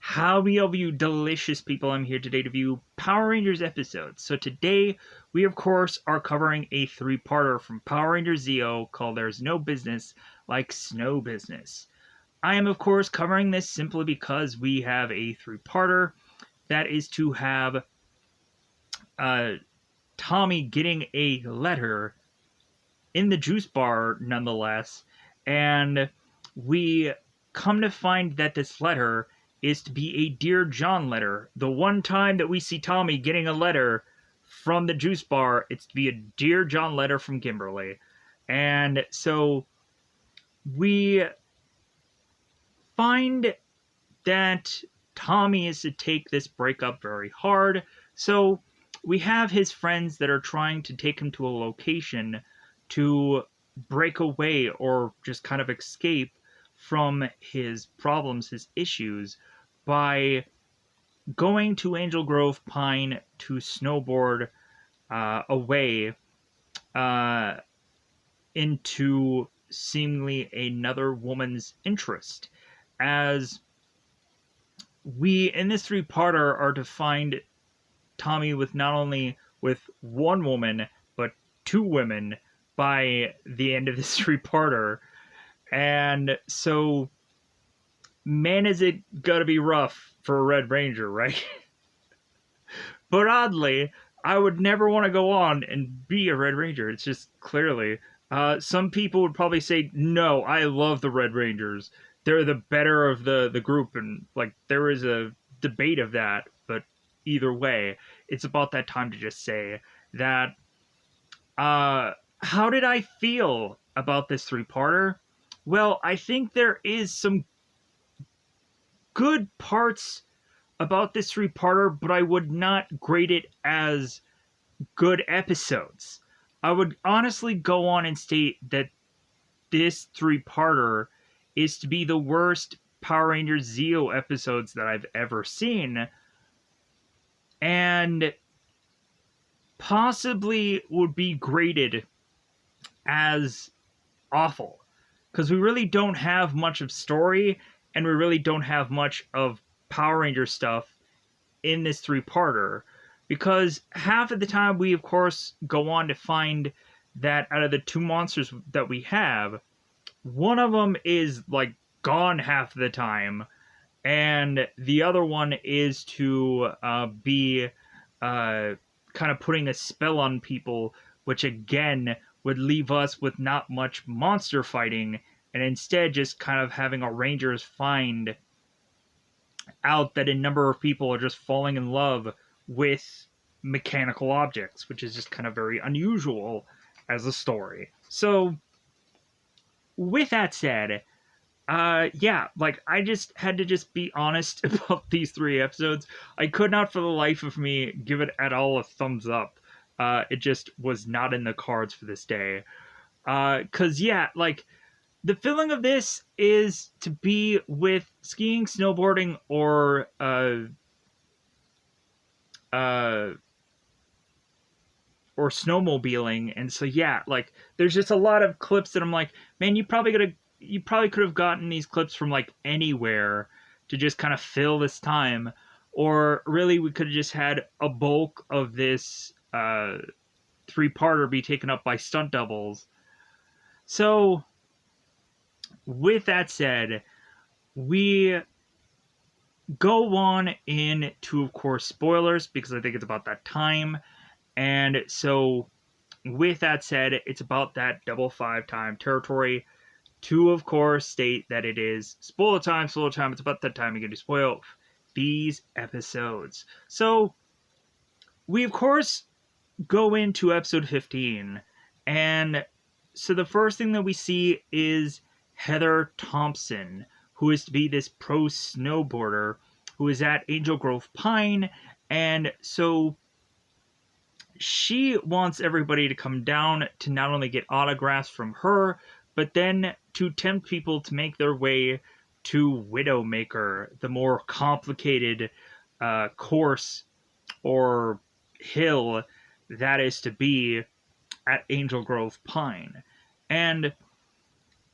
Howdy, all you delicious people. I'm here today to view Power Rangers episodes. So today, we of course are covering a three-parter from Power Rangers Zeo called There's No Business Like Snow Business. I am of course covering this simply because we have a three-parter that is to have Tommy getting a letter in the juice bar nonetheless, and we come to find that this letter is to be a Dear John letter. The one time that we see Tommy getting a letter from the juice bar, it's to be a Dear John letter from Kimberly. And so we find that Tommy is to take this breakup very hard. So we have his friends that are trying to take him to a location to break away or just kind of escape from his problems, his issues, by going to Angel Grove Pine to snowboard away into seemingly another woman's interest. As we, in this three-parter, are to find Tommy with not only with one woman, but two women by the end of this three-parter. And so, man, is it gotta be rough for a Red Ranger, right? But oddly, I would never want to go on and be a Red Ranger. It's just clearly. Some people would probably say, no, I love the Red Rangers. They're the better of the group, and like there is a debate of that, but either way, it's about that time to just say that how did I feel about this three-parter? Well, I think there is some good parts about this three-parter, but I would not grade it as good episodes. I would honestly go on and state that this three-parter is to be the worst Power Rangers Zeo episodes that I've ever seen, and possibly would be graded as awful, because we really don't have much of story, and we really don't have much of Power Ranger stuff in this three-parter, because half of the time we of course go on to find that out of the two monsters that we have, one of them is like gone half the time, and the other one is to be kind of putting a spell on people, which again would leave us with not much monster fighting, and instead just kind of having our Rangers find out that a number of people are just falling in love with mechanical objects, which is just kind of very unusual as a story. So, with that said, yeah, like, I just had to just be honest about these three episodes. I could not for the life of me give it at all a thumbs up. It just was not in the cards for this day. 'Cause, yeah, like, the feeling of this is to be with skiing, snowboarding, or snowmobiling, and so yeah, like there's just a lot of clips that I'm like, man, you probably could have gotten these clips from like anywhere to just kind of fill this time, or really we could have just had a bulk of this three-parter be taken up by stunt doubles. So with that said, we go on into, of course, spoilers, because I think it's about that time. And so, with that said, it's about that double 5-time territory. To, of course, state that it is spoiler time, it's about that time you're going to spoil these episodes. So, we, of course, go into episode 15, and so the first thing that we see is Heather Thompson, who is to be this pro snowboarder who is at Angel Grove Pine, and so she wants everybody to come down to not only get autographs from her, but then to tempt people to make their way to Widowmaker, the more complicated course or hill that is to be at Angel Grove Pine. And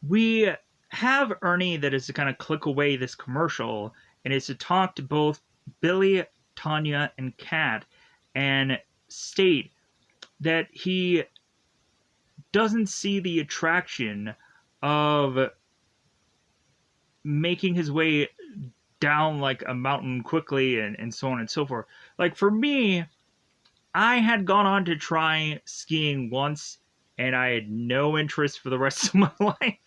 we have Ernie that is to kind of click away this commercial, and is to talk to both Billy, Tanya, and Kat and state that he doesn't see the attraction of making his way down like a mountain quickly and so on and so forth. Like for me, I had gone on to try skiing once and I had no interest for the rest of my life.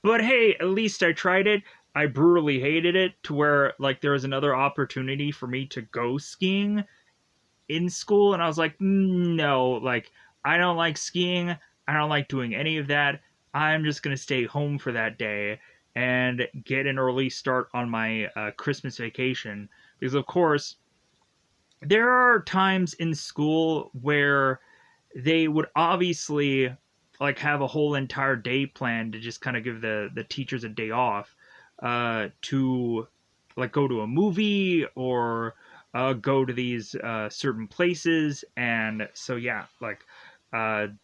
But hey, at least I tried it. I brutally hated it to where like there was another opportunity for me to go skiing in school and I was like, no, like I don't like skiing. I don't like doing any of that. I'm just going to stay home for that day and get an early start on my Christmas vacation because of course there are times in school where they would obviously like have a whole entire day planned to just kind of give the teachers a day off to like go to a movie or go to these certain places, and so yeah, like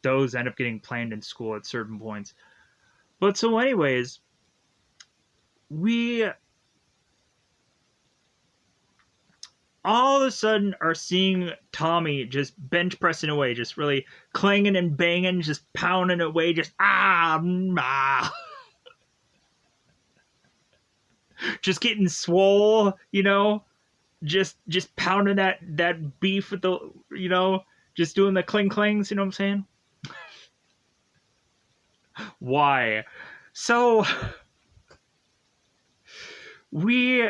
those end up getting planned in school at certain points. But so anyways, we all of a sudden are seeing Tommy just bench pressing away, just really clanging and banging, just pounding away, just just getting swole, just pounding that beef with the, just doing the cling clings, you know what I'm saying? Why? So we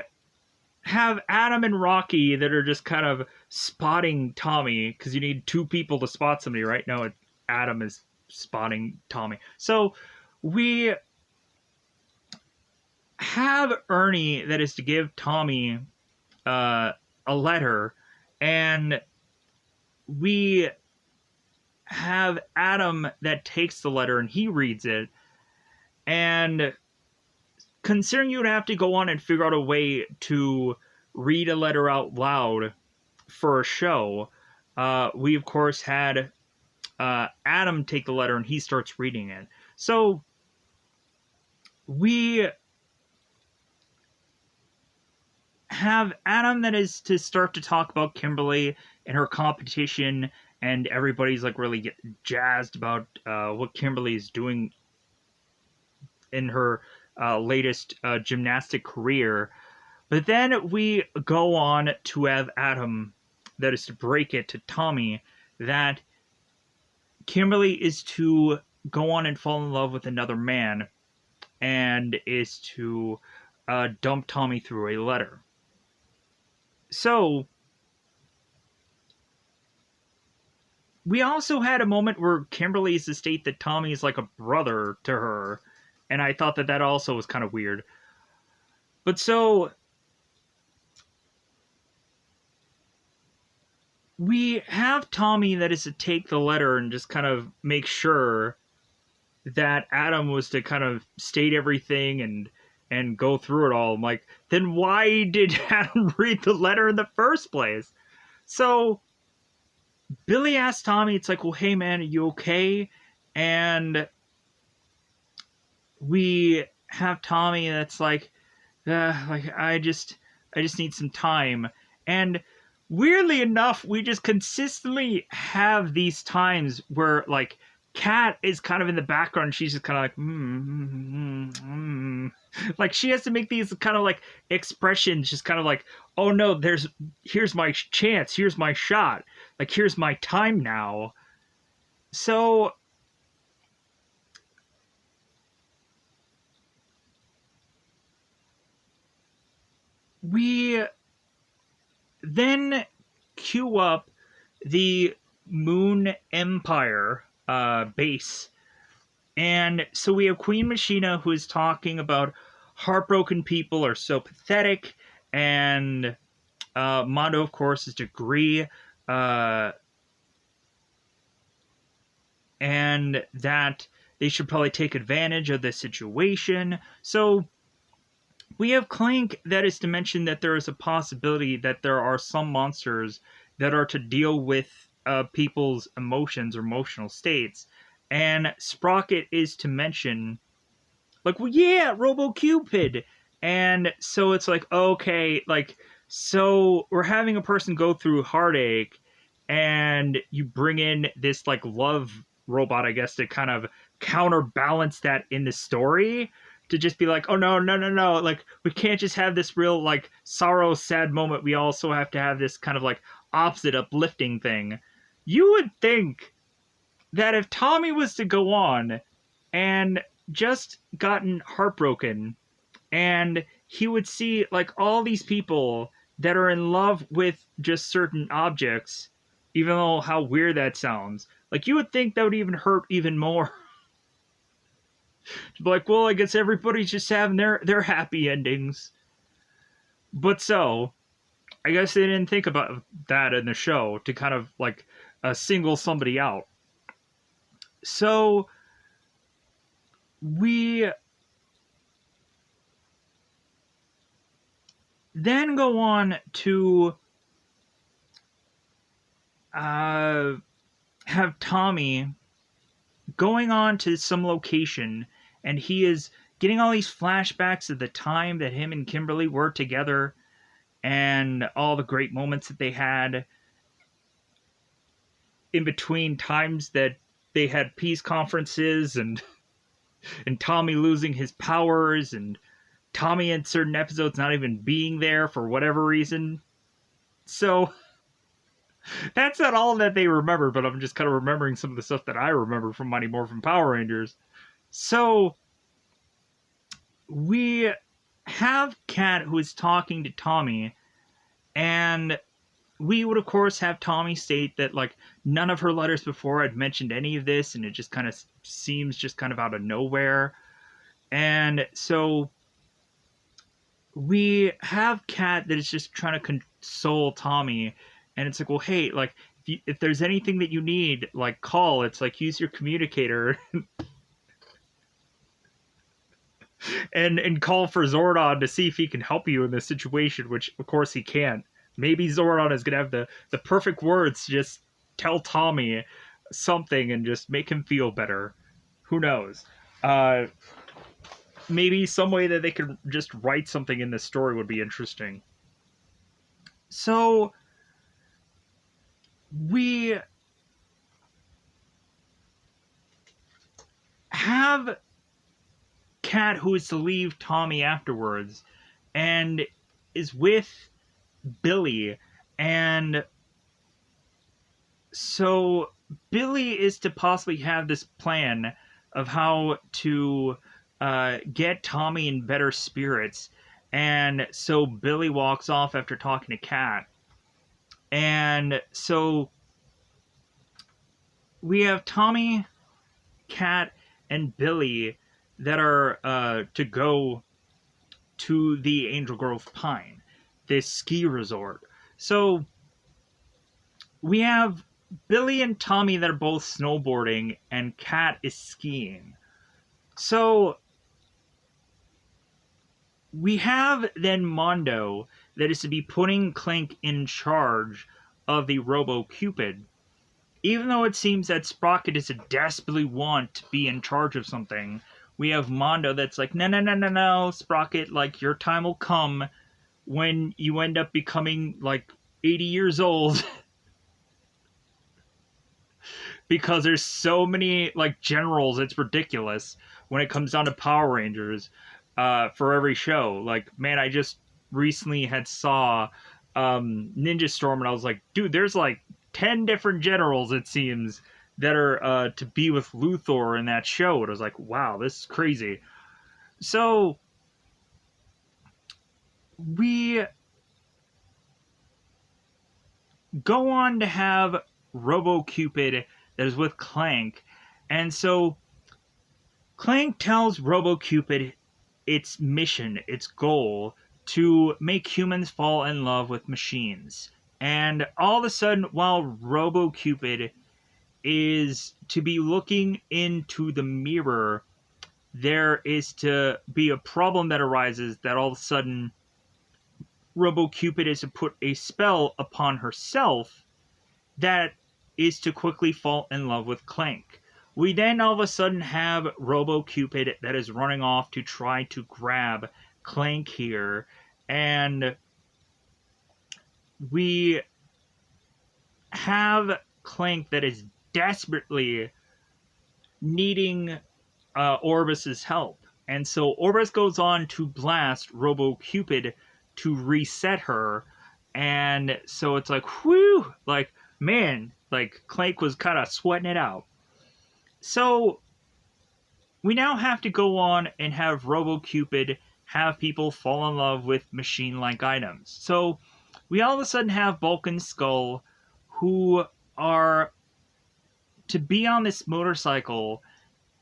have Adam and Rocky that are just kind of spotting Tommy because you need two people to spot somebody. Right now, Adam is spotting Tommy. So we have Ernie that is to give Tommy a letter, and we have Adam that takes the letter and he reads it. And considering you would have to go on and figure out a way to read a letter out loud for a show, we of course had Adam take the letter and he starts reading it. So we have Adam that is to start to talk about Kimberly and her competition, and everybody's like really jazzed about what Kimberly is doing in her latest gymnastic career. But then we go on to have Adam that is to break it to Tommy that Kimberly is to go on and fall in love with another man and is to dump Tommy through a letter. So we also had a moment where Kimberly is to state that Tommy is like a brother to her, and I thought that also was kind of weird. But so we have Tommy that is to take the letter and just kind of make sure that Adam was to kind of state everything and go through it all. I'm like, then why did Adam read the letter in the first place? So Billy asked Tommy, it's like, well, hey man, are you okay? And we have Tommy that's like I just need some time. And weirdly enough, we just consistently have these times where like Kat is kind of in the background. She's just kind of like, like she has to make these kind of like expressions, just kind of like, oh no, here's my chance, here's my shot, like here's my time now. So we then queue up the Moon Empire base. And so we have Queen Machina who is talking about heartbroken people are so pathetic, and Mondo, of course, is to agree, and that they should probably take advantage of the situation. So we have Clank that is to mention that there is a possibility that there are some monsters that are to deal with people's emotions or emotional states. And Sprocket is to mention, like, well, yeah, Robo Cupid. And so it's like, okay, like, so we're having a person go through heartache, and you bring in this like love robot, I guess, to kind of counterbalance that in the story. To just be like, oh no, no, no, no, like we can't just have this real like sorrow, sad moment. We also have to have this kind of like opposite uplifting thing. You would think that if Tommy was to go on and just gotten heartbroken, and he would see like all these people that are in love with just certain objects, even though how weird that sounds, like you would think that would even hurt even more. Like, well, I guess everybody's just having their happy endings. But so I guess they didn't think about that in the show to kind of like single somebody out. So we then go on to have Tommy going on to some location, and he is getting all these flashbacks of the time that him and Kimberly were together and all the great moments that they had in between times that they had peace conferences, and Tommy losing his powers, and Tommy in certain episodes not even being there for whatever reason. So that's not all that they remember, but I'm just kind of remembering some of the stuff that I remember from Mighty Morphin Power Rangers. So we have Kat who is talking to Tommy, and we would of course have Tommy state that like none of her letters before had mentioned any of this, and it just kind of seems just kind of out of nowhere. And so we have Kat that is just trying to console Tommy, and it's like, well, hey, like if there's anything that you need, like call. It's like use your communicator and call for Zordon to see if he can help you in this situation, which of course he can't. Maybe Zordon is gonna have the perfect words to just tell Tommy something and just make him feel better. Who knows? Maybe some way that they could just write something in this story would be interesting. So we have Kat who is to leave Tommy afterwards and is with Billy, and so Billy is to possibly have this plan of how to get Tommy in better spirits, and so Billy walks off after talking to Kat, and so we have Tommy, Kat, and Billy that are to go to the Angel Grove Pine, this ski resort. So we have Billy and Tommy that are both snowboarding, and Kat is skiing. So we have then Mondo that is to be putting Clank in charge of the Robo Cupid. Even though it seems that Sprocket is a desperately want to be in charge of something, we have Mondo that's like, no, no, no, no, no, Sprocket, like, your time will come when you end up becoming, like, 80 years old. Because there's so many, like, generals, it's ridiculous when it comes down to Power Rangers for every show. Like, man, I just recently had saw Ninja Storm, and I was like, dude, there's, like, 10 different generals, it seems, that are to be with Luthor in that show. And I was like, wow, this is crazy. So we go on to have Robo Cupid that is with Clank. And so Clank tells Robo Cupid its mission, its goal, to make humans fall in love with machines. And all of a sudden, while Robo Cupid is to be looking into the mirror, there is to be a problem that arises that all of a sudden Robo Cupid is to put a spell upon herself that is to quickly fall in love with Clank. We then all of a sudden have Robo Cupid that is running off to try to grab Clank here, and we have Clank that is desperately needing Orbis's help. And so Orbis goes on to blast Robo Cupid to reset her. And so it's like, whew, like, man, like Clank was kind of sweating it out. So we now have to go on and have Robo Cupid have people fall in love with machine-like items. So we all of a sudden have Bulk and Skull who are to be on this motorcycle,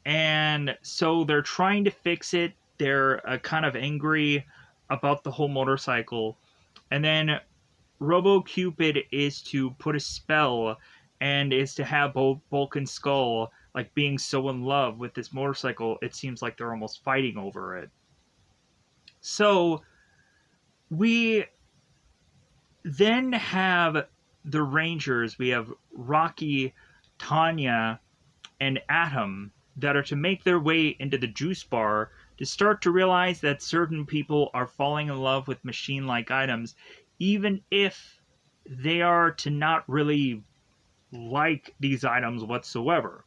and so they're trying to fix it. They're kind of angry about the whole motorcycle, and then Robo Cupid is to put a spell and is to have both Bulk and Skull like being so in love with this motorcycle, it seems like they're almost fighting over it. So we then have the Rangers. We have Rocky, Tanya, and Atom that are to make their way into the juice bar to start to realize that certain people are falling in love with machine-like items, even if they are to not really like these items whatsoever.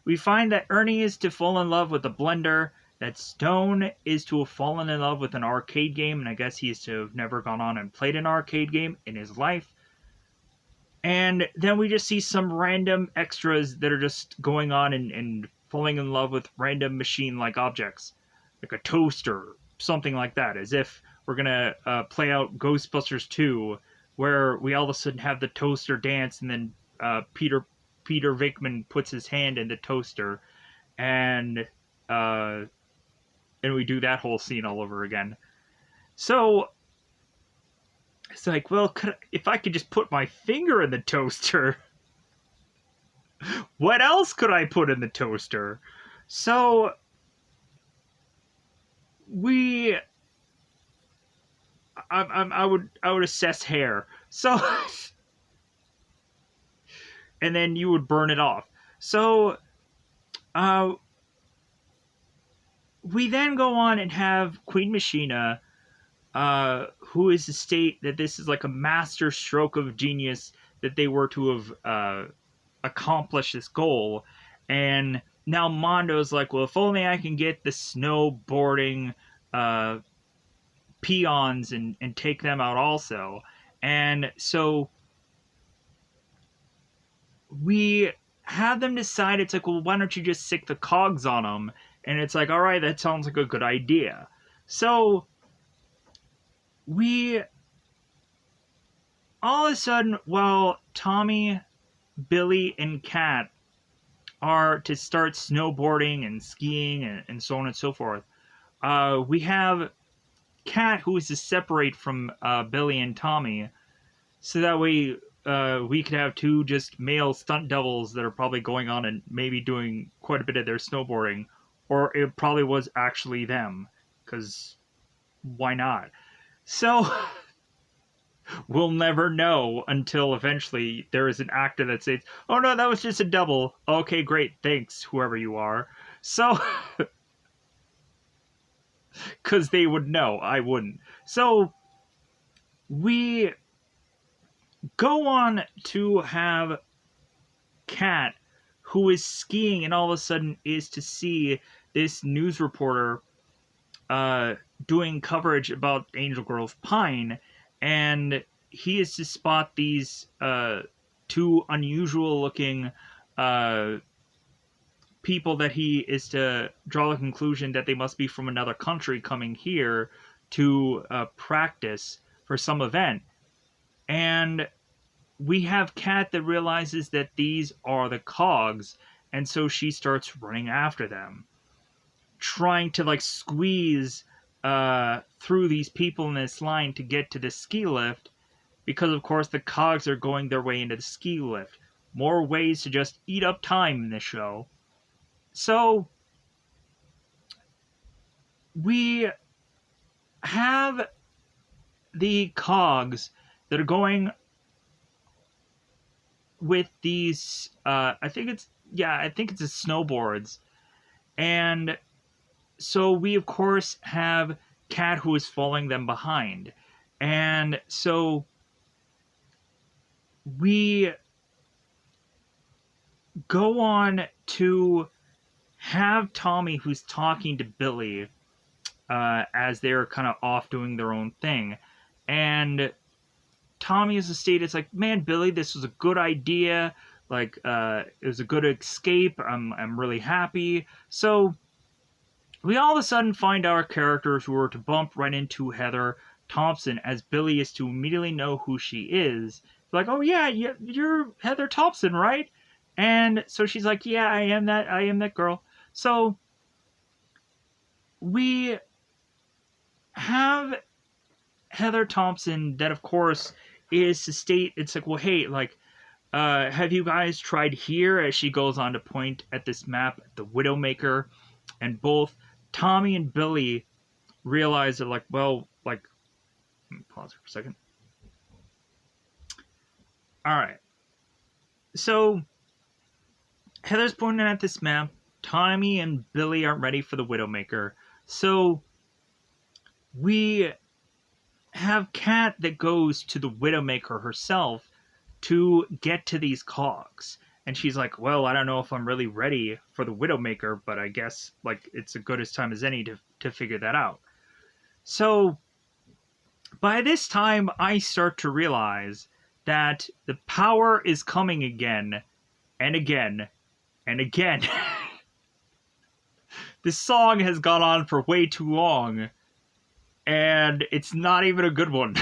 We find that Ernie is to fall in love with a blender, that Stone is to have fallen in love with an arcade game, and I guess he is to have never gone on and played an arcade game in his life. And then we just see some random extras that are just going on and falling in love with random machine-like objects, like a toaster, something like that, as if we're gonna play out Ghostbusters 2, where we all of a sudden have the toaster dance, and then Peter Venkman puts his hand in the toaster, and we do that whole scene all over again. So it's like, well, if I could just put my finger in the toaster, what else could I put in the toaster? So I would assess hair. So and then you would burn it off. So we then go on and have Queen Machina, who is to state that this is like a master stroke of genius, that they were to have accomplished this goal. And now Mondo's like, well, if only I can get the snowboarding peons and take them out also. And so we have them decide, it's like, well, why don't you just stick the cogs on them? And it's like, all right, that sounds like a good idea. So we all of a sudden, while Tommy, Billy, and Kat are to start snowboarding and skiing and so on and so forth, we have Kat, who is to separate from Billy and Tommy, so that way we could have two just male stunt doubles that are probably going on and maybe doing quite a bit of their snowboarding, or it probably was actually them, because why not? So we'll never know until eventually there is an actor that says, oh no, that was just a double. Okay, great, thanks, whoever you are. So because they would know, I wouldn't. So we go on to have Kat, who is skiing and all of a sudden is to see this news reporter doing coverage about Angel Grove Pine, and he is to spot these two unusual looking people that he is to draw the conclusion that they must be from another country coming here to practice for some event. And we have Kat that realizes that these are the cogs, and so she starts running after them, trying to like squeeze through these people in this line to get to the ski lift, because of course the cogs are going their way into the ski lift. More ways to just eat up time in this show. So we have the cogs that are going with these I think it's the snowboards. And so we of course have Kat, who is falling them behind. And so we go on to have Tommy, who's talking to Billy, as they're kind of off doing their own thing. And Tommy is stated, it's like, man, Billy, this was a good idea. Like, it was a good escape. I'm really happy. So we all of a sudden find our characters who are to bump right into Heather Thompson, as Billy is to immediately know who she is. Like, oh yeah, you're Heather Thompson, right? And so she's like, yeah, I am that girl. So we have Heather Thompson that, of course, is to state, it's like, well, hey, like, have you guys tried here? As she goes on to point at this map, the Widowmaker, and both Tommy and Billy realize that, like, well, like, let me pause for a second. All right. So Heather's pointing at this map. Tommy and Billy aren't ready for the Widowmaker. So we have Kat that goes to the Widowmaker herself to get to these cogs. And she's like, well, I don't know if I'm really ready for the Widowmaker, but I guess, like, it's as good as time as any to figure that out. So by this time, I start to realize that the power is coming again and again and again. This song has gone on for way too long, and it's not even a good one.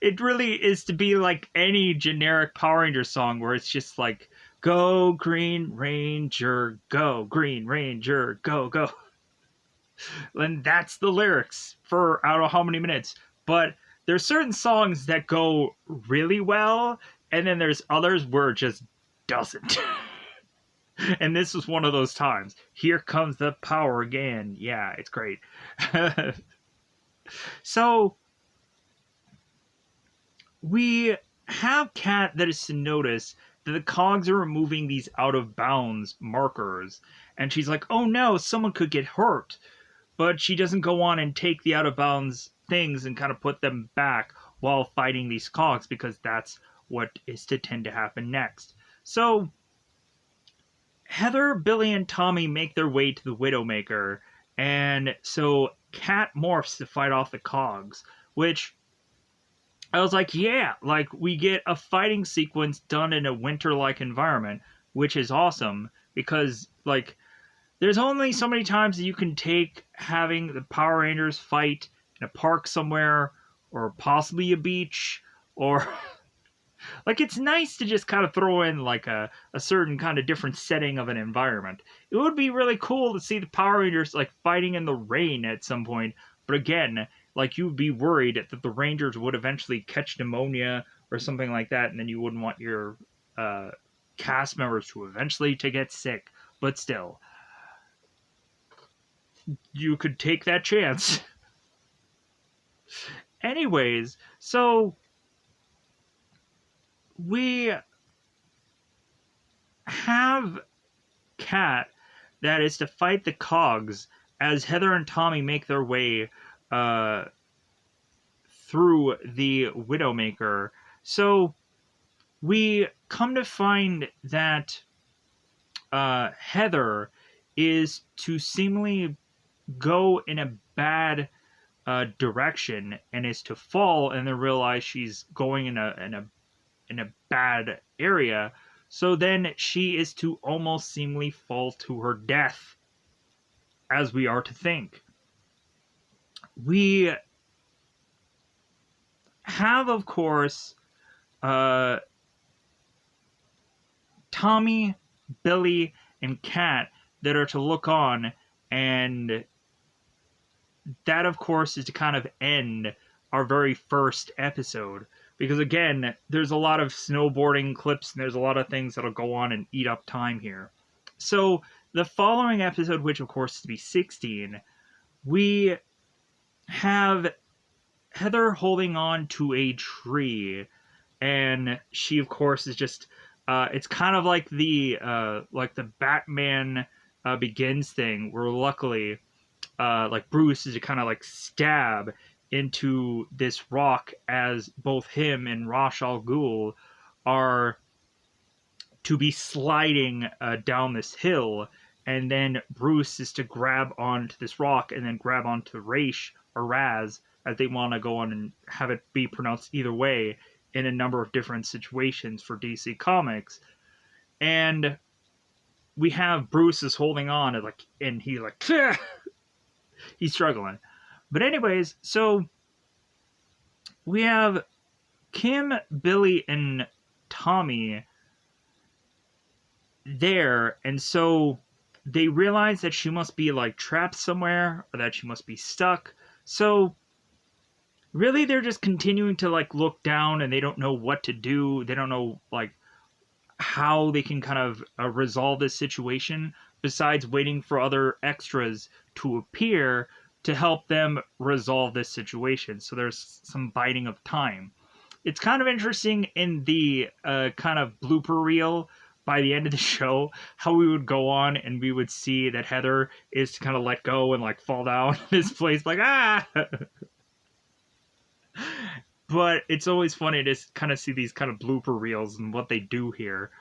It really is to be like any generic Power Ranger song where it's just like, go Green Ranger, go Green Ranger, go, go. And that's the lyrics for I don't know how many minutes. But there's certain songs that go really well, and then there's others where it just doesn't. And this was one of those times. Here comes the power again. Yeah, it's great. So we have Kat that is to notice that the cogs are removing these out of bounds markers, and she's like, oh no, someone could get hurt. But she doesn't go on and take the out of bounds things and kind of put them back while fighting these cogs, because that's what is to tend to happen next. So Heather, Billy, and Tommy make their way to the Widowmaker, and so Kat morphs to fight off the cogs, which I was like, yeah, like, we get a fighting sequence done in a winter-like environment, which is awesome, because, like, there's only so many times that you can take having the Power Rangers fight in a park somewhere, or possibly a beach, or like, it's nice to just kind of throw in like a certain kind of different setting of an environment. It would be really cool to see the Power Rangers like fighting in the rain at some point, but again, like, you would be worried that the Rangers would eventually catch pneumonia or something like that, and then you wouldn't want your cast members to eventually to get sick. But still, you could take that chance. Anyways, so we have Kat that is to fight the cogs as Heather and Tommy make their way through the Widowmaker. So we come to find that Heather is to seemingly go in a bad direction and is to fall, and then realize she's going in a bad area. So then she is to almost seemingly fall to her death, as we are to think. We have, of course, Tommy, Billy, and Kat that are to look on, and that, of course, is to kind of end our very first episode. Because, again, there's a lot of snowboarding clips, and there's a lot of things that'll go on and eat up time here. So, the following episode, which, of course, is to be 16, we have Heather holding on to a tree, and she, of course, is just... it's kind of like the Batman Begins thing, where luckily like Bruce is to kind of like stab into this rock as both him and Ra's al Ghul are to be sliding down this hill, and then Bruce is to grab onto this rock and then grab onto Raish or Raz, as they want to go on and have it be pronounced either way in a number of different situations for DC Comics. And we have Bruce is holding on and like, and he like he's struggling. But anyways, so we have Kim, Billy, and Tommy there, and so they realize that she must be like trapped somewhere or that she must be stuck. So really they're just continuing to like look down, and they don't know what to do. They don't know like how they can kind of resolve this situation besides waiting for other extras to appear to help them resolve this situation. So there's some biding of time. It's kind of interesting in the kind of blooper reel by the end of the show how we would go on and we would see that Heather is to kind of let go and like fall down this place like but it's always funny to kind of see these kind of blooper reels and what they do here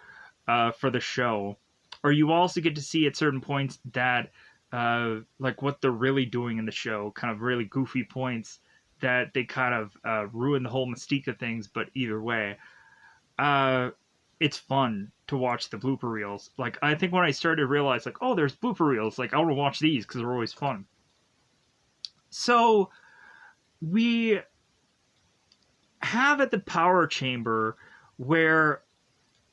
for the show. Or you also get to see at certain points that like what they're really doing in the show, kind of really goofy points that they kind of ruin the whole mystique of things. But either way, it's fun to watch the blooper reels. Like, I think when I started to realize, like, oh, there's blooper reels, like, I want to watch these because they're always fun. So, we have at the power chamber where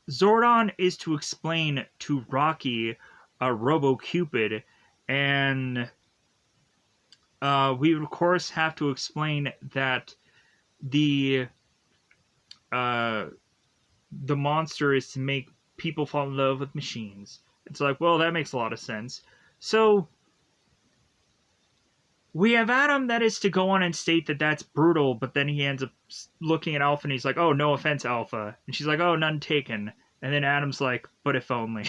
Zordon is to explain to Rocky Robo-Cupid, and we of course have to explain that the monster is to make people fall in love with machines. It's like, well, that makes a lot of sense. So we have Adam that is to go on and state that that's brutal, but then he ends up looking at Alpha and he's like, oh, no offense, Alpha. And she's like, oh, none taken. And then Adam's like, but if only.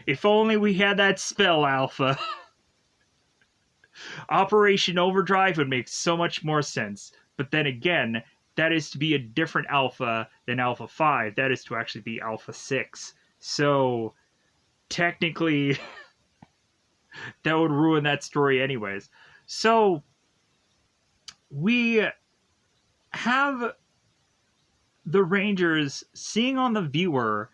If only we had that spell, Alpha. Operation Overdrive would make so much more sense. But then again, that is to be a different Alpha than Alpha 5. That is to actually be Alpha 6. So, technically, that would ruin that story anyways. So, we have the Rangers seeing on the viewer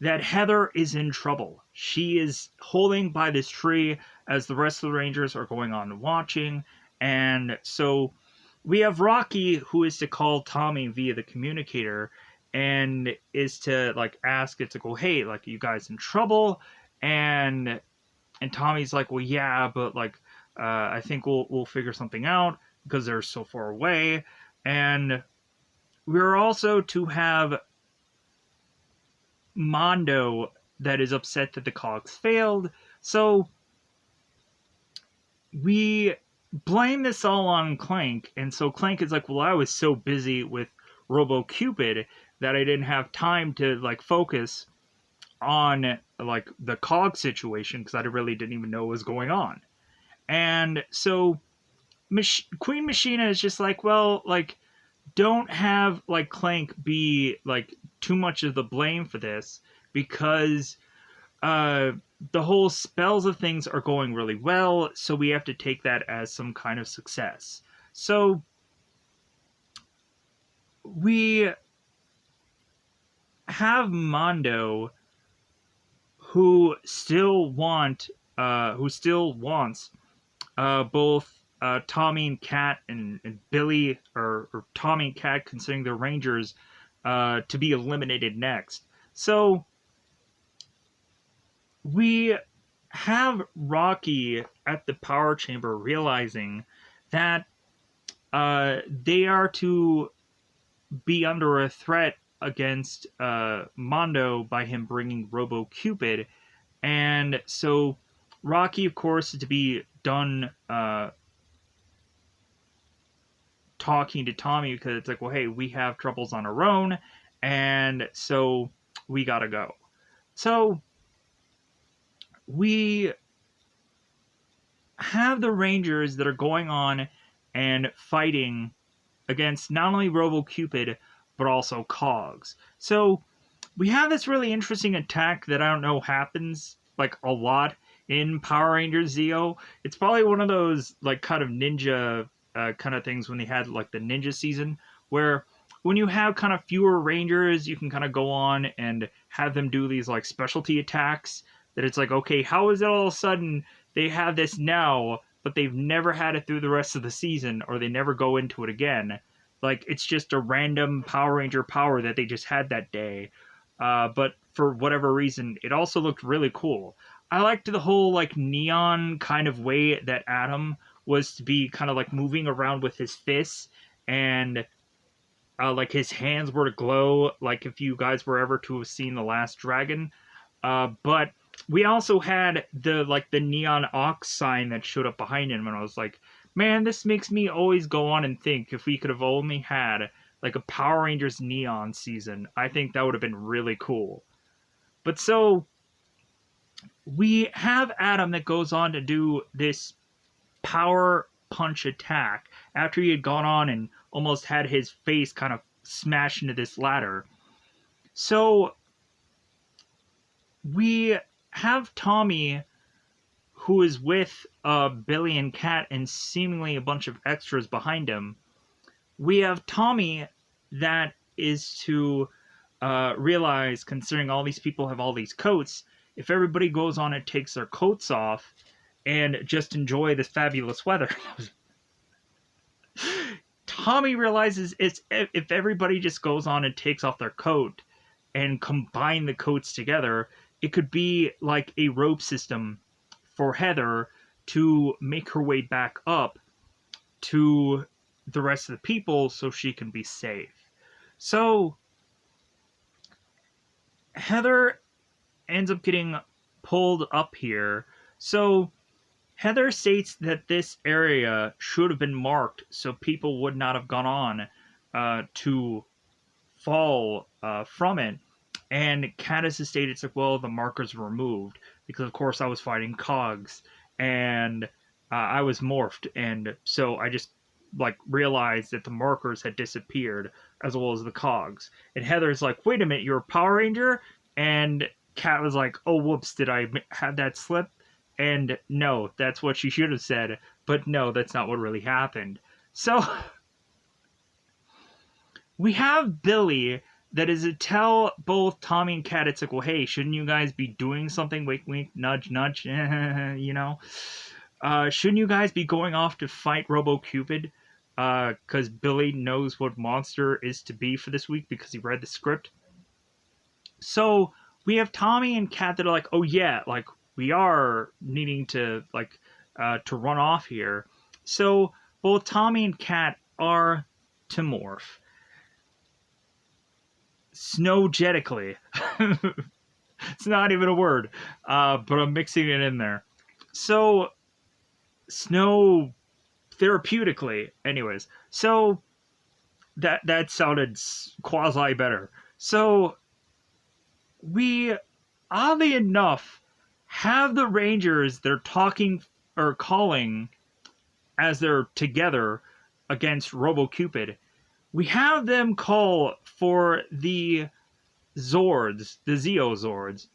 that Heather is in trouble. She is holding by this tree as the rest of the Rangers are going on watching. And so we have Rocky, who is to call Tommy via the communicator and is to like ask it to go, hey, like, you guys in trouble? And Tommy's like, well, yeah, but like I think we'll figure something out because they're so far away. And we're also to have Mondo that is upset that the cogs failed. So we blame this all on Clank, and so Clank is like, well, I was so busy with Robo-Cupid that I didn't have time to like focus on like the cog situation because I really didn't even know what was going on. And so Queen Machina is just like, well, like, don't have like Clank be like too much of the blame for this because the whole spells of things are going really well, so we have to take that as some kind of success. So we have Mondo who still wants both Tommy and Cat and Billy, or Tommy and Cat, considering they're Rangers, to be eliminated next. So we have Rocky at the power chamber realizing that they are to be under a threat against Mondo by him bringing Robo-Cupid. And so Rocky, of course, is to be done talking to Tommy because it's like, well, hey, we have troubles on our own, and so we gotta go. So we have the Rangers that are going on and fighting against not only RoboCupid, but also Cogs. So we have this really interesting attack that I don't know happens like a lot in Power Rangers Zeo. It's probably one of those like kind of ninja kind of things when they had like the ninja season, where when you have kind of fewer Rangers, you can kind of go on and have them do these like specialty attacks. That it's like, okay, how is it all of a sudden they have this now, but they've never had it through the rest of the season, or they never go into it again? Like it's just a random Power Ranger power that they just had that day. But for whatever reason, it also looked really cool. I liked the whole like neon kind of way that Adam was to be kind of like moving around with his fists, and like his hands were to glow, like if you guys were ever to have seen The Last Dragon. But we also had the neon ox sign that showed up behind him, and I was like, man, this makes me always go on and think if we could have only had like a Power Rangers neon season, I think that would have been really cool. But so we have Adam that goes on to do this power punch attack after he had gone on and almost had his face kind of smashed into this ladder. So we have Tommy, who is with Billy and Kat and seemingly a bunch of extras behind him. We have Tommy that is to realize, considering all these people have all these coats, if everybody goes on and takes their coats off and just enjoy this fabulous weather. Tommy realizes it's if everybody just goes on and takes off their coat and combine the coats together, it could be like a rope system for Heather to make her way back up to the rest of the people so she can be safe. So Heather ends up getting pulled up here. So Heather states that this area should have been marked so people would not have gone on to fall from it. And Caddis has stated, it's like, well, the markers were removed because, of course, I was fighting Cogs and I was morphed. And so I just like realized that the markers had disappeared as well as the Cogs. And Heather's like, wait a minute, you're a Power Ranger? And Kat was like, oh, whoops, did I have that slip? And no, that's what she should have said. But no, that's not what really happened. So we have Billy that is to tell both Tommy and Kat, it's like, well, hey, shouldn't you guys be doing something? Wink, wink, nudge, nudge, you know? Shouldn't you guys be going off to fight RoboCupid? Because Billy knows what monster is to be for this week because he read the script. So we have Tommy and Kat that are like, oh yeah, like we are needing to like to run off here. So both Tommy and Kat are to morph. Snowgetically. It's not even a word, but I'm mixing it in there. So snow therapeutically, anyways. So that sounded quasi better. So we, oddly enough, have the Rangers that are talking or calling as they're together against RoboCupid. We have them call for the Zords, the Zeo Zords,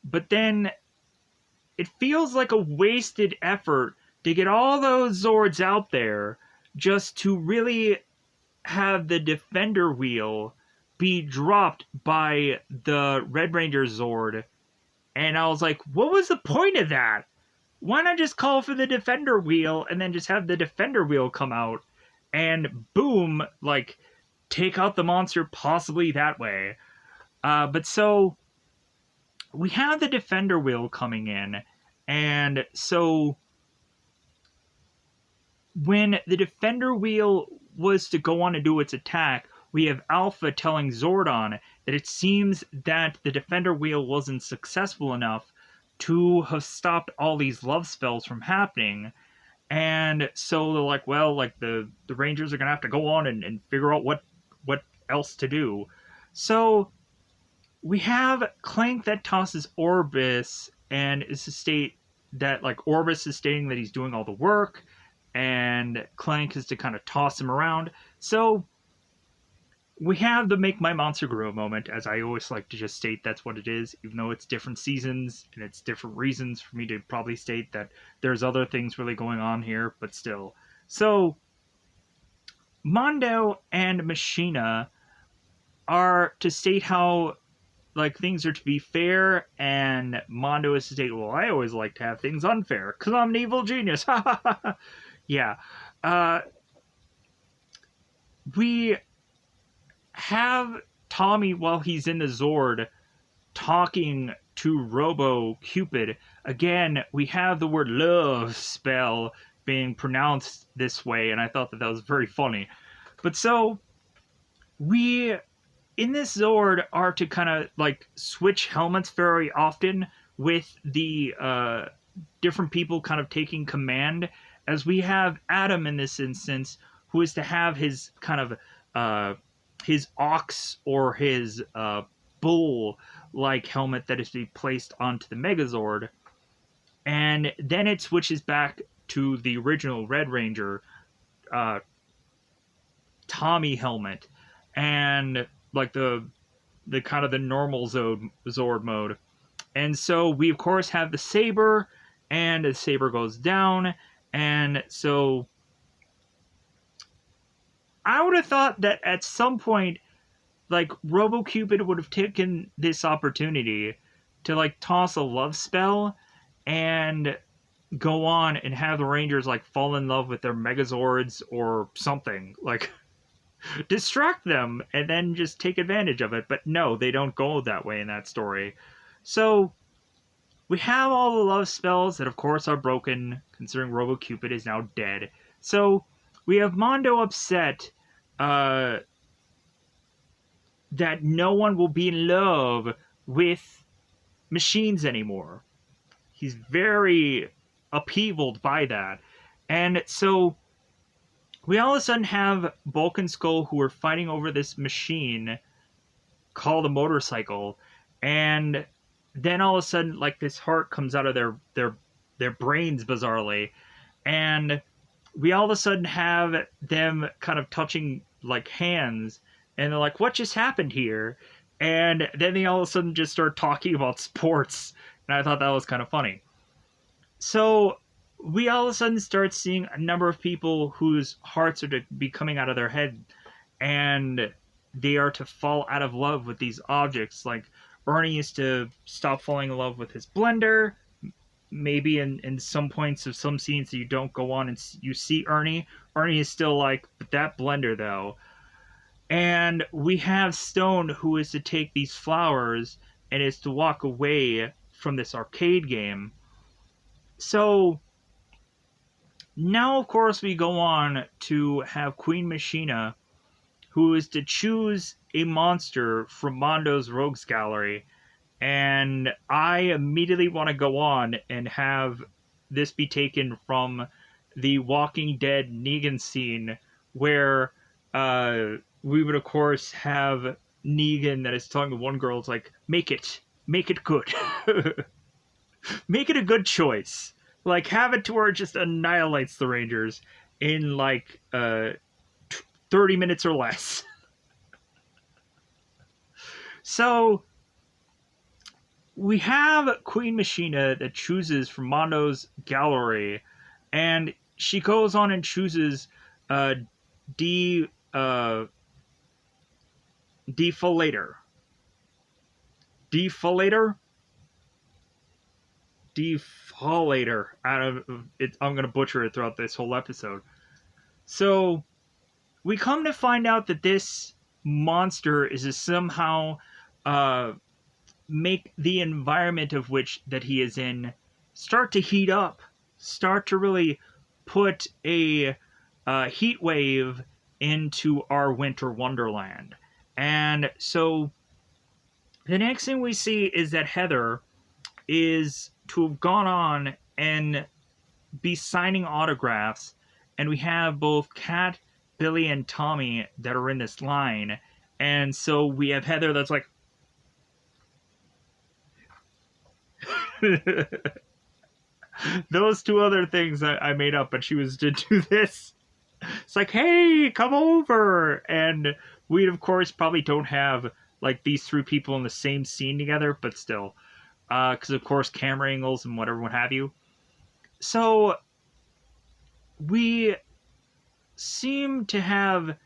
but then it feels like a wasted effort to get all those Zords out there just to really have the Defender wheel be dropped by the Red Ranger Zord. And I was like, what was the point of that? Why not just call for the Defender wheel and then just have the Defender wheel come out and boom, like take out the monster possibly that way. But so we have the Defender wheel coming in, and so when the Defender wheel was to go on and do its attack, we have Alpha telling Zordon that it seems that the Defender wheel wasn't successful enough to have stopped all these love spells from happening. And so they're like, well, like the Rangers are gonna have to go on and figure out what else to do. So we have Clank that tosses Orbis and is to state that like Orbis is stating that he's doing all the work, and Clank is to kind of toss him around. So we have the Make My Monster Grow moment, as I always like to just state that's what it is, even though it's different seasons and it's different reasons for me to probably state that there's other things really going on here, but still. So Mondo and Machina are to state how like things are to be fair, and Mondo is to state, well, I always like to have things unfair because I'm an evil genius. Yeah. Uh, we have Tommy while he's in the Zord talking to Robo Cupid. Again, we have the word love spell being pronounced this way, and I thought that was very funny. But so we in this Zord are to kind of like switch helmets very often with the different people kind of taking command, as we have Adam in this instance, who is to have his kind of his ox or his bull like helmet that is to be placed onto the Megazord, and then it switches back to the original Red Ranger uh, Tommy helmet, and like the kind of the normal Zord mode. And so we of course have the Saber, and the Saber goes down, and so I would have thought that at some point, like RoboCupid would have taken this opportunity to like toss a love spell and go on and have the Rangers like fall in love with their Megazords or something, like distract them and then just take advantage of it. But no, they don't go that way in that story. So we have all the love spells that of course are broken, considering RoboCupid is now dead. So we have Mondo upset that no one will be in love with machines anymore. He's very upheavaled by that. And so we all of a sudden have Bulk and Skull who are fighting over this machine called a motorcycle, and then all of a sudden like this heart comes out of their brains bizarrely, and we all of a sudden have them kind of touching like hands, and they're like, what just happened here? And then they all of a sudden just start talking about sports, and I thought that was kind of funny. So we all of a sudden start seeing a number of people whose hearts are to be coming out of their head, and they are to fall out of love with these objects. Like Ernie is to stop falling in love with his blender. Maybe in some points of some scenes that you don't go on and you see Ernie. Ernie is still like, but that blender though. And we have Stone, who is to take these flowers and is to walk away from this arcade game. So now, of course, we go on to have Queen Machina, who is to choose a monster from Mondo's Rogues Gallery. And I immediately want to go on and have this be taken from the Walking Dead Negan scene, where we would, of course, have Negan that is telling the one girl, it's like, make it good. Make it a good choice. Like, have it to where it just annihilates the Rangers in, like, 30 minutes or less. So we have Queen Machina that chooses from Mondo's gallery, and she goes on and chooses Defilator. Out of it, I'm gonna butcher it throughout this whole episode. So we come to find out that this monster is to somehow make the environment of which that he is in start to heat up, start to really put a heat wave into our winter wonderland. And so the next thing we see is that Heather is to have gone on and be signing autographs, and we have both Kat, Billy, and Tommy that are in this line. And so we have Heather that's like, Those two other things I made up, but she was to do this. It's like, hey, come over. And we, of course, probably don't have like these three people in the same scene together, but still. Because, of course, camera angles and whatever, what have you. So we seem to have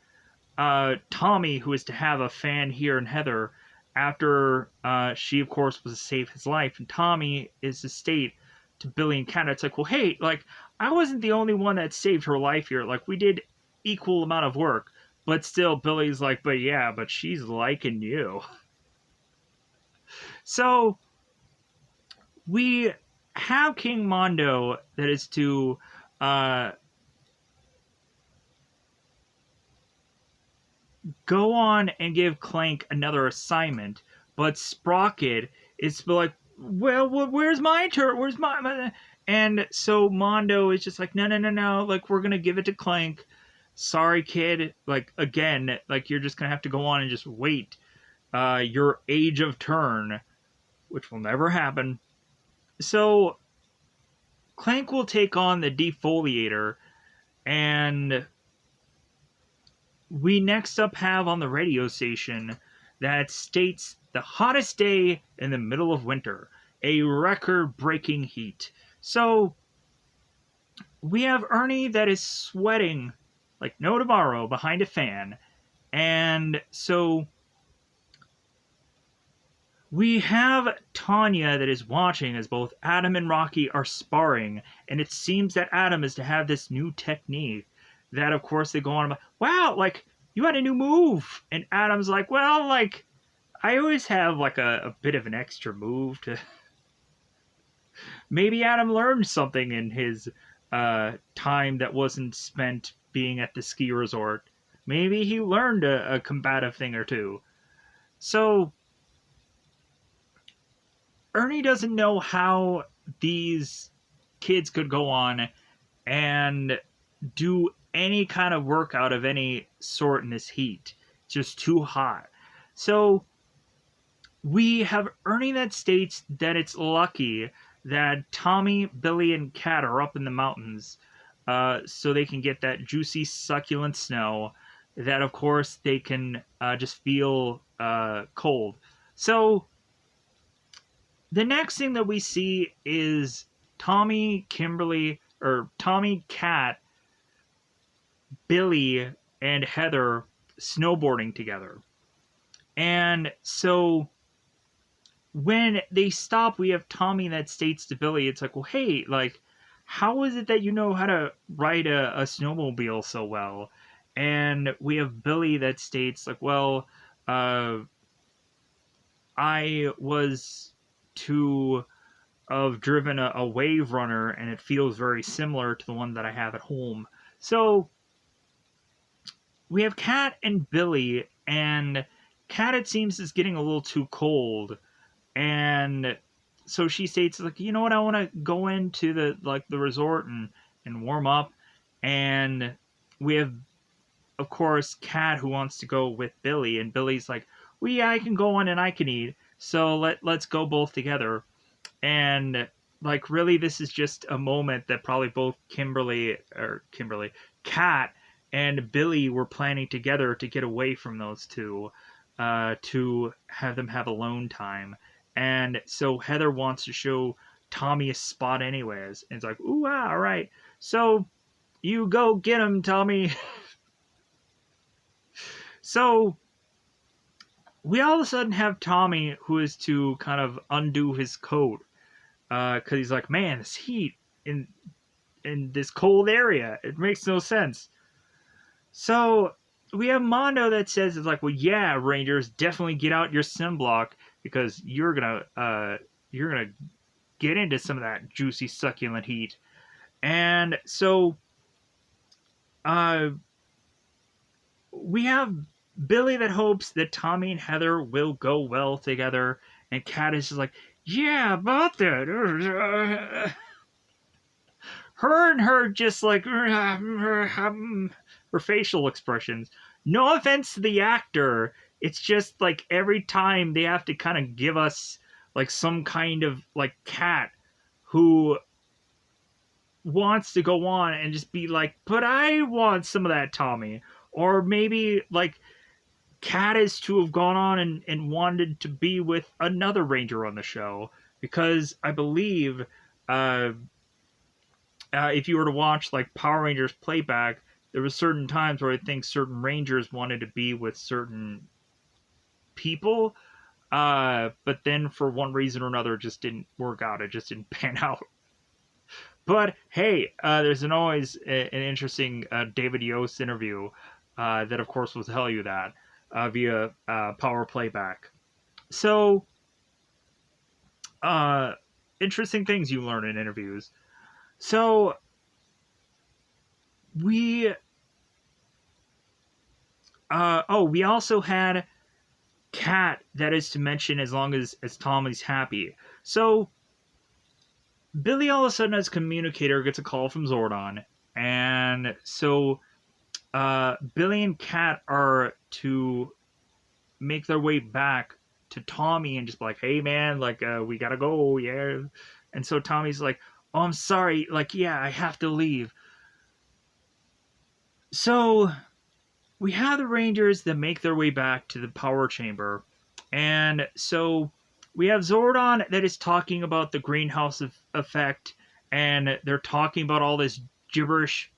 Tommy, who is to have a fan here in Heather, after she, of course, was to save his life. And Tommy is to state to Billy and Kat, it's like, well, hey, like, I wasn't the only one that saved her life here. Like, we did equal amount of work. But still, Billy's like, but yeah, but she's liking you. So, we have King Mondo that is to go on and give Clank another assignment, but Sprocket is like, well, where's my turn? Where's my... And so Mondo is just like, no, like, we're gonna give it to Clank. Sorry, kid. Like, again, like, you're just gonna have to go on and just wait your age of turn, which will never happen. So Clank will take on the defoliator, and we next up have on the radio station that states the hottest day in the middle of winter, a record-breaking heat. So we have Ernie that is sweating like no tomorrow behind a fan, and so we have Tanya that is watching as both Adam and Rocky are sparring, and it seems that Adam is to have this new technique that, of course, they go on about, wow, like, you had a new move. And Adam's like, well, like, I always have, like, a bit of an extra move to... Maybe Adam learned something in his time that wasn't spent being at the ski resort. Maybe he learned a combative thing or two. So Ernie doesn't know how these kids could go on and do any kind of workout of any sort in this heat. It's just too hot. So we have Ernie that states that it's lucky that Tommy, Billy, and Kat are up in the mountains so they can get that juicy, succulent snow that, of course, they can just feel cold. So the next thing that we see is Tommy, Kat, Billy, and Heather snowboarding together. And so when they stop, we have Tommy that states to Billy, it's like, well, hey, like, how is it that you know how to ride a snowmobile so well? And we have Billy that states, like, well, I was to have driven a wave runner, and it feels very similar to the one that I have at home. So we have Kat and Billy, and Kat, it seems, is getting a little too cold, and so she states, like, you know what, I want to go into the resort and warm up. And we have, of course, Kat, who wants to go with Billy, and Billy's like, well, yeah, I can go on and I can eat, so let's go both together. And like, really, this is just a moment that probably both Kat and Billy were planning together to get away from those two, to have them have alone time. And so Heather wants to show Tommy a spot anyways. And it's like, ooh, all right. So you go get him, Tommy. So we all of a sudden have Tommy, who is to kind of undo his coat. Because he's like, man, this heat in this cold area, it makes no sense. So we have Mondo that says, it's like, well, yeah, Rangers, definitely get out your sunblock, because you're gonna get into some of that juicy, succulent heat. And so we have Billy that hopes that Tommy and Heather will go well together, and Kat is just like, yeah, about that. Her and her just like her facial expressions. No offense to the actor, it's just like every time they have to kind of give us like some kind of like Kat who wants to go on and just be like, but I want some of that Tommy. Or maybe like Kat is to have gone on and wanted to be with another Ranger on the show. Because I believe uh, if you were to watch like Power Rangers playback, there was certain times where I think certain Rangers wanted to be with certain people, but then for one reason or another, it just didn't work out. It just didn't pan out. But hey, there's always an interesting David Yost interview that, of course, will tell you that via Power Playback. So, uh, interesting things you learn in interviews. So, we we also had Kat, that is to mention, as long as Tommy's happy. So Billy all of a sudden as communicator gets a call from Zordon, and so Billy and Kat are to make their way back to Tommy and just be like, hey man, like we gotta go, yeah. And so Tommy's like, oh, I'm sorry, like yeah, I have to leave. So we have the Rangers that make their way back to the power chamber. And so we have Zordon that is talking about the greenhouse effect, and they're talking about all this gibberish,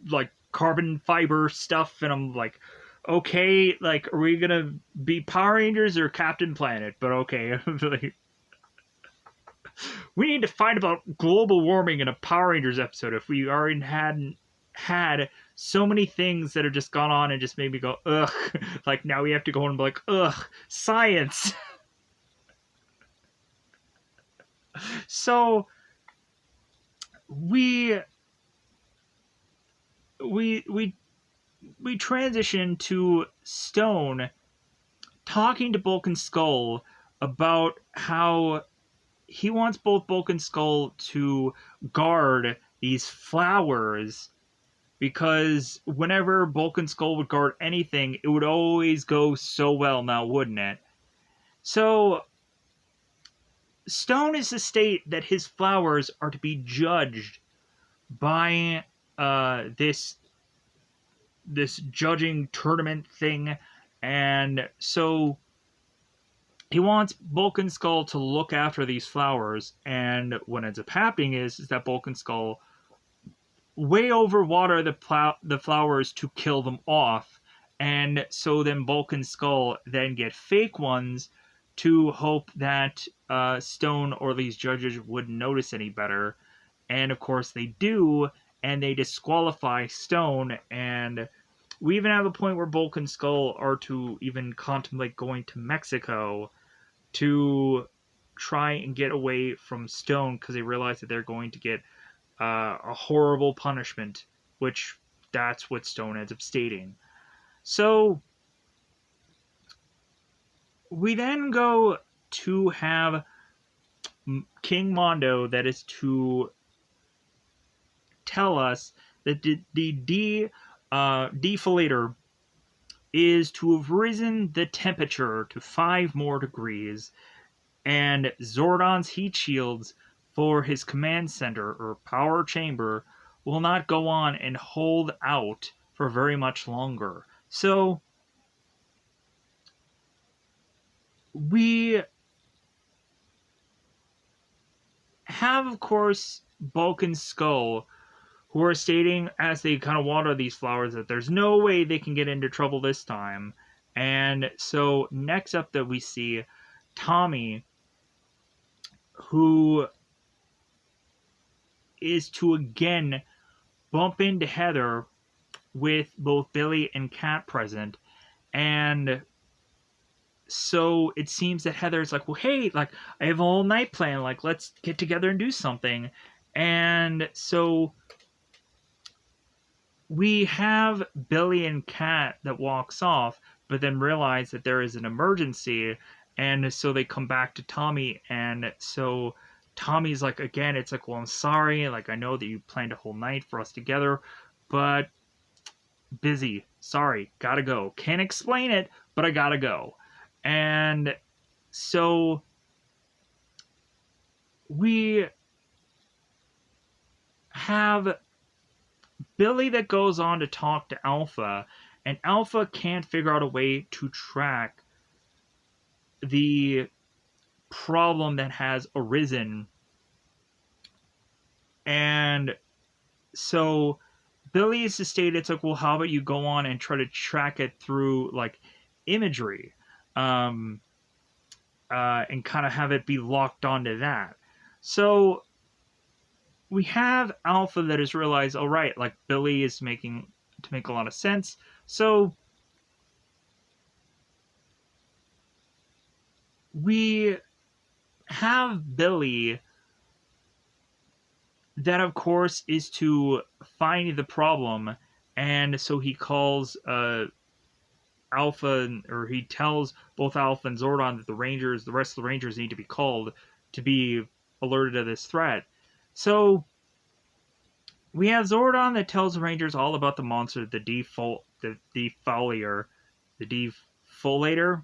like carbon fiber stuff. And I'm like, okay, like, are we gonna be Power Rangers or Captain Planet? But okay. We need to fight about global warming in a Power Rangers episode if we already hadn't had so many things that have just gone on and just made me go, ugh. Like now we have to go and be like, ugh, science. So we we we we transition to Stone talking to Bulk and Skull about how he wants both Bulk and Skull to guard these flowers, because whenever Bulk and Skull would guard anything, it would always go so well now, wouldn't it? So Stone is to state that his flowers are to be judged by this judging tournament thing, and so he wants Bulk and Skull to look after these flowers. And what ends up happening is that Bulk and Skull way overwater the flowers to kill them off, and so then Bulk and Skull then get fake ones to hope that Stone or these judges wouldn't notice any better. And of course they do, and they disqualify Stone. And we even have a point where Bulk and Skull are to even contemplate going to Mexico to try and get away from Stone, because they realize that they're going to get a horrible punishment, which that's what Stone ends up stating. So we then go to have King Mondo that is to tell us that the deflator is to have risen the temperature to 5 more degrees, and Zordon's heat shields for his command center or power chamber will not go on and hold out for very much longer. So we have, of course, Bulk and Skull, who are stating as they kind of water these flowers that there's no way they can get into trouble this time. And so next up that we see Tommy, who is to again bump into Heather with both Billy and Kat present. And so it seems that Heather's like, well, hey, like, I have a whole night plan. Like, let's get together and do something. And so we have Billy and Kat that walks off, but then realize that there is an emergency. And so they come back to Tommy. And so Tommy's like, again, it's like, well, I'm sorry. Like, I know that you planned a whole night for us together, but busy. Sorry. Gotta go. Can't explain it, but I gotta go. And so we have Billy that goes on to talk to Alpha, and Alpha can't figure out a way to track the problem that has arisen. And so Billy is stated, it's like, well, how about you go on and try to track it through like imagery, um, and kind of have it be locked onto that. So we have Alpha that has realized, all right, like Billy is making to make a lot of sense. So we have Billy that, of course, is to find the problem, and so he calls Alpha, or he tells both Alpha and Zordon that the rest of the Rangers need to be called to be alerted to this threat. So we have Zordon that tells the Rangers all about the monster, the defoliator, the defolator.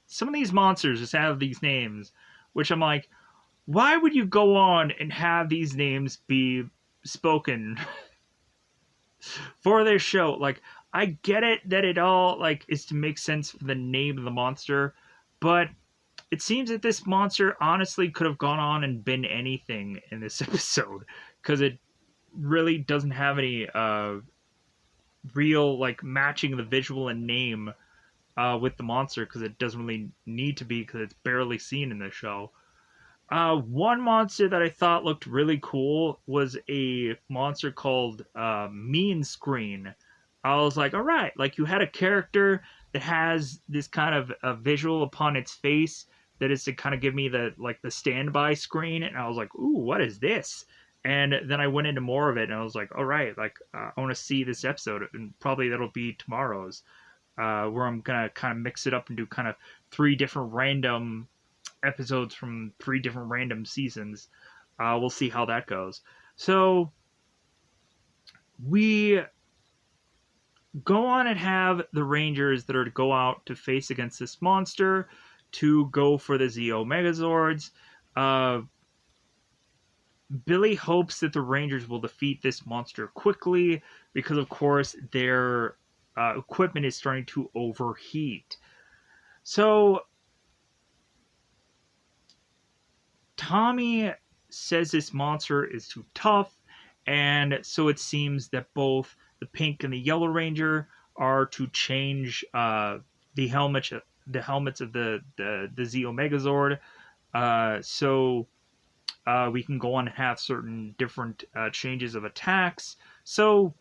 Some of these monsters just have these names, which I'm like, why would you go on and have these names be spoken for this show? Like, I get it that it all like is to make sense for the name of the monster, but it seems that this monster honestly could have gone on and been anything in this episode, because it really doesn't have any real like matching the visual and name with the monster, because it doesn't really need to be, because it's barely seen in the show. One monster that I thought looked really cool was a monster called Mean Screen. I was like, all right, like you had a character that has this kind of a visual upon its face that is to kind of give me the standby screen, and I was like, ooh, what is this? And then I went into more of it, and I was like, all right, like I want to see this episode, and probably that'll be tomorrow's, where I'm gonna kind of mix it up and do kind of 3 different random episodes from 3 different random seasons. We'll see how that goes. So we go on and have the Rangers that are to go out to face against this monster, to go for the Zeo Megazords. Billy hopes that the Rangers will defeat this monster quickly, because of course their equipment is starting to overheat. So Tommy says this monster is too tough, and so it seems that both the Pink and the Yellow Ranger are to change the helmets of the Zeo Megazord, so we can go on and have certain different changes of attacks. So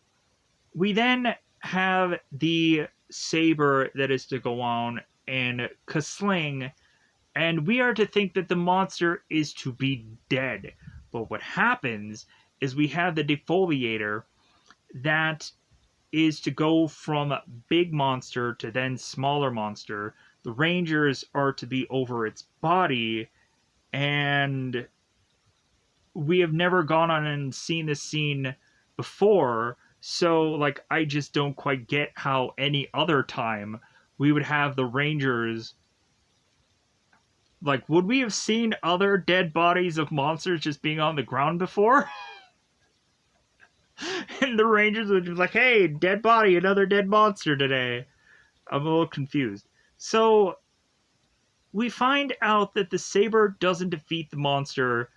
we then have the Saber that is to go on and Kasling, and we are to think that the monster is to be dead. But what happens is we have the defoliator that is to go from big monster to then smaller monster. The Rangers are to be over its body, and we have never gone on and seen this scene before, so like I just don't quite get how any other time we would have the Rangers. Like, would we have seen other dead bodies of monsters just being on the ground before? And the Rangers would be like, hey, dead body, another dead monster today. I'm a little confused. So we find out that the Saber doesn't defeat the monster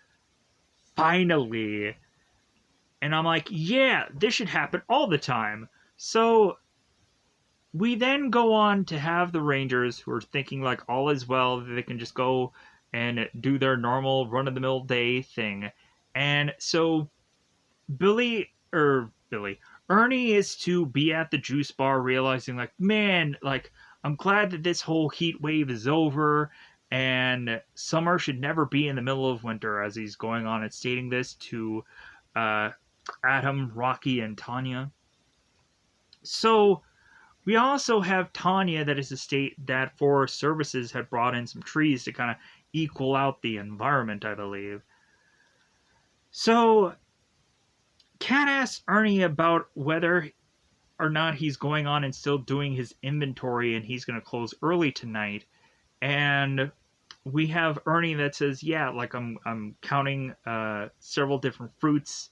finally. And I'm like, yeah, this should happen all the time. So we then go on to have the Rangers, who are thinking like all is well, that they can just go and do their normal run-of-the-mill day thing. And so Ernie is to be at the juice bar, realizing like, man, like I'm glad that this whole heat wave is over, and summer should never be in the middle of winter, as he's going on and stating this to Adam, Rocky, and Tanya. So we also have Tanya that is to state that Forest Services had brought in some trees to kind of equal out the environment, I believe. So Kat asks Ernie about whether or not he's going on and still doing his inventory, and he's going to close early tonight. And we have Ernie that says, yeah, like I'm counting several different fruits,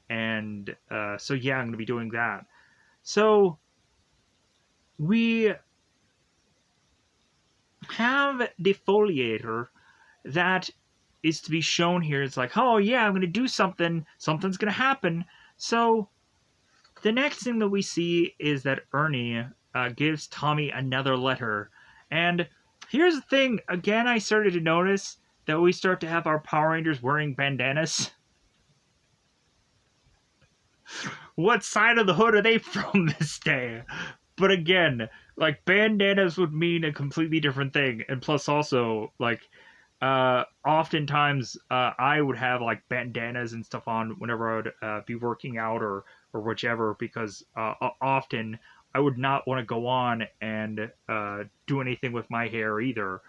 and so yeah, I'm gonna be doing that. So we have defoliator that is to be shown here. It's like, oh yeah, I'm gonna do something. Something's gonna happen. So the next thing that we see is that Ernie gives Tommy another letter. And here's the thing, again, I started to notice that we start to have our Power Rangers wearing bandanas. What side of the hood are they from this day? But again, like, bandanas would mean a completely different thing. And plus, also, like, oftentimes I would have like bandanas and stuff on whenever I would be working out or whichever, because often I would not want to go on and do anything with my hair either.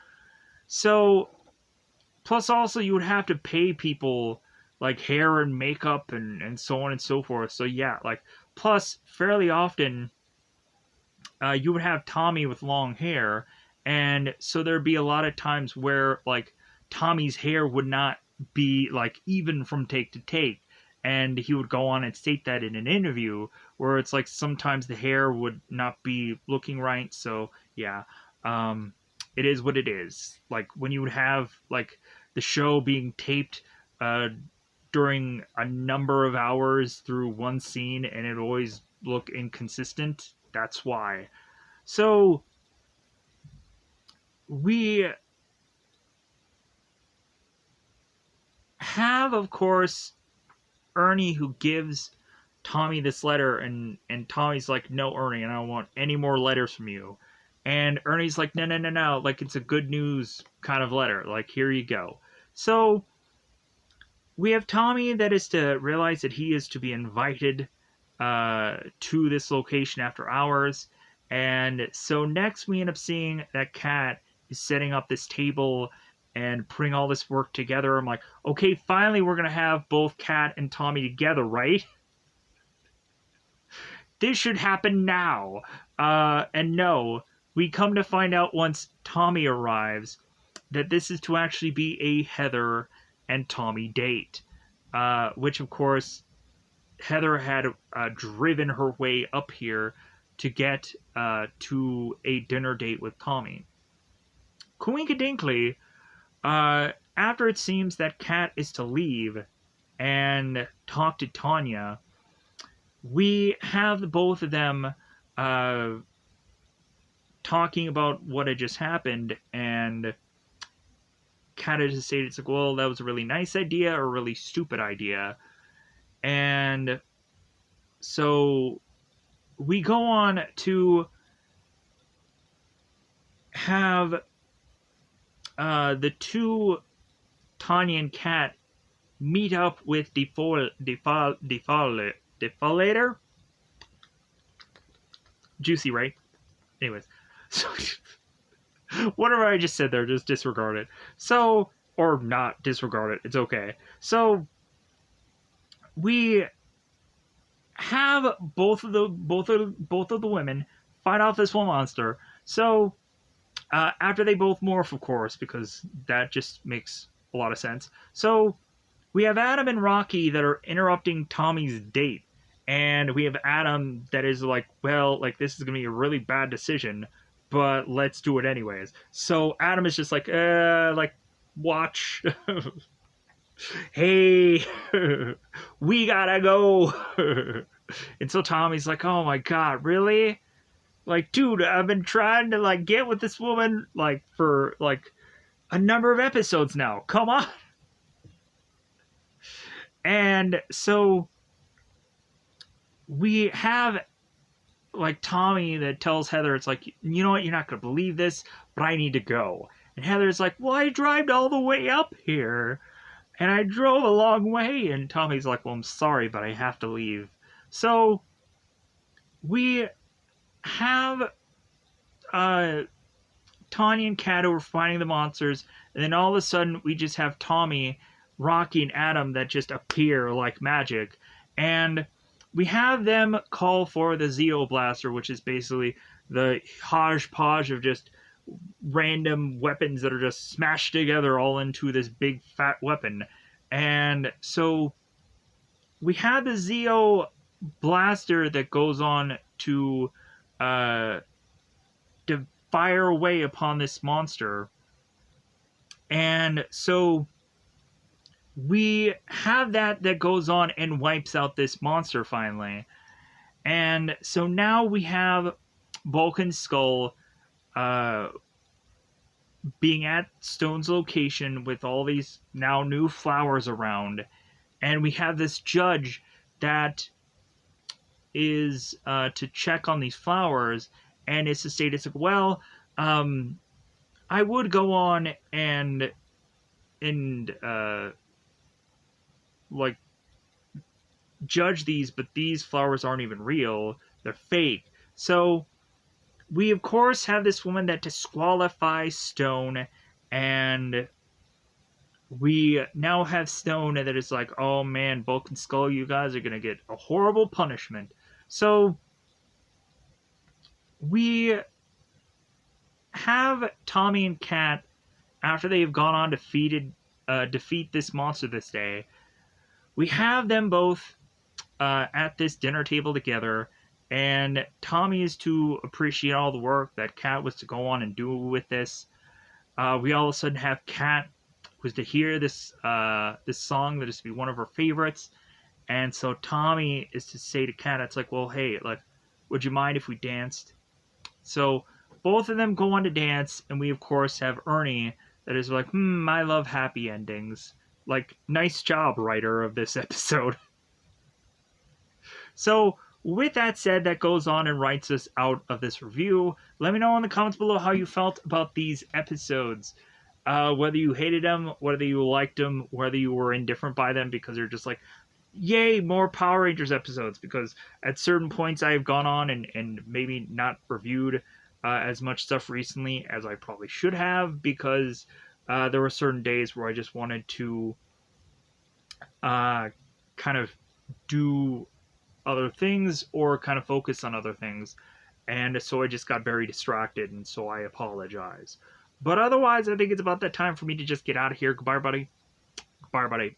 So plus also you would have to pay people like hair and makeup and so on and so forth. So yeah, like, plus fairly often you would have Tommy with long hair, and so there'd be a lot of times where like Tommy's hair would not be like even from take to take, and he would go on and state that in an interview where it's like sometimes the hair would not be looking right. So yeah, um, it is what it is. Like when you would have like the show being taped uh, during a number of hours through one scene and it always look inconsistent. That's why. So we have, of course, Ernie who gives Tommy this letter, and Tommy's like, "No, Ernie, I don't want any more letters from you." And Ernie's like, "No, no, no, no, like it's a good news kind of letter. Like here you go." So we have Tommy that is to realize that he is to be invited to this location after hours. And so next we end up seeing that Kat is setting up this table and putting all this work together. I'm like, okay, finally we're going to have both Kat and Tommy together, right? This should happen now. And no, we come to find out once Tommy arrives that this is to actually be a Heather and Tommy date. Which, of course, Heather had driven her way up here to get to a dinner date with Tommy. Coinkydinkley, after it seems that Kat is to leave and talk to Tanya, we have both of them uh, talking about what had just happened, and Kat had just stated, it's like, well, that was a really nice idea or a really stupid idea. And so we go on to have the two, Tanya and Kat, meet up with Defolator. Juicy, right? Anyways, so whatever I just said there, just disregard it. So, or not disregard it. It's okay. So we have both of the women fight off this one monster. So after they both morph, of course, because that just makes a lot of sense. So we have Adam and Rocky that are interrupting Tommy's date, and we have Adam that is like, well, like this is gonna be a really bad decision, but let's do it anyways. So Adam is just like watch. Hey, we gotta go. And so Tommy's like, oh my god, really? Like, dude, I've been trying to like get with this woman like for like a number of episodes now. Come on. And so we have like Tommy that tells Heather, it's like, you know what, you're not gonna believe this, but I need to go. And Heather's like, well, I drove all the way up here. And I drove a long way. And Tommy's like, well, I'm sorry, but I have to leave. So we have Tanya and Kat were fighting the monsters, and then all of a sudden we just have Tommy, Rocky, and Adam that just appear like magic. And we have them call for the Zeo Blaster, which is basically the hodgepodge of just random weapons that are just smashed together all into this big fat weapon. And so we have the Zeo blaster that goes on uh, to fire away upon this monster. And so we have that goes on and wipes out this monster finally. And so now we have Vulcan's skull uh, being at Stone's location with all these now new flowers around. And we have this judge that is to check on these flowers, and it's to state, it's like, well, I would go on and like judge these, but these flowers aren't even real; they're fake. So we of course have this woman that disqualifies Stone, and we now have Stone that is like, oh man, Bulk and Skull, you guys are gonna get a horrible punishment. So we have Tommy and Kat, after they've gone on defeat this monster this day. We have them both at this dinner table together, and Tommy is to appreciate all the work that Kat was to go on and do with this. We all of a sudden have Kat was to hear this song that is to be one of her favorites, and so Tommy is to say to Kat, it's like, well, hey, like, would you mind if we danced? So both of them go on to dance, and we of course have Ernie that is like, I love happy endings. Like, nice job, writer of this episode. So, with that said, that goes on and writes us out of this review. Let me know in the comments below how you felt about these episodes. Whether you hated them, whether you liked them, whether you were indifferent by them because they're just like, yay, more Power Rangers episodes. Because at certain points I have gone on and maybe not reviewed as much stuff recently as I probably should have, because there were certain days where I just wanted to kind of do other things or kind of focus on other things. And so I just got very distracted, and so I apologize. But otherwise, I think it's about that time for me to just get out of here. Goodbye, everybody. Goodbye, everybody.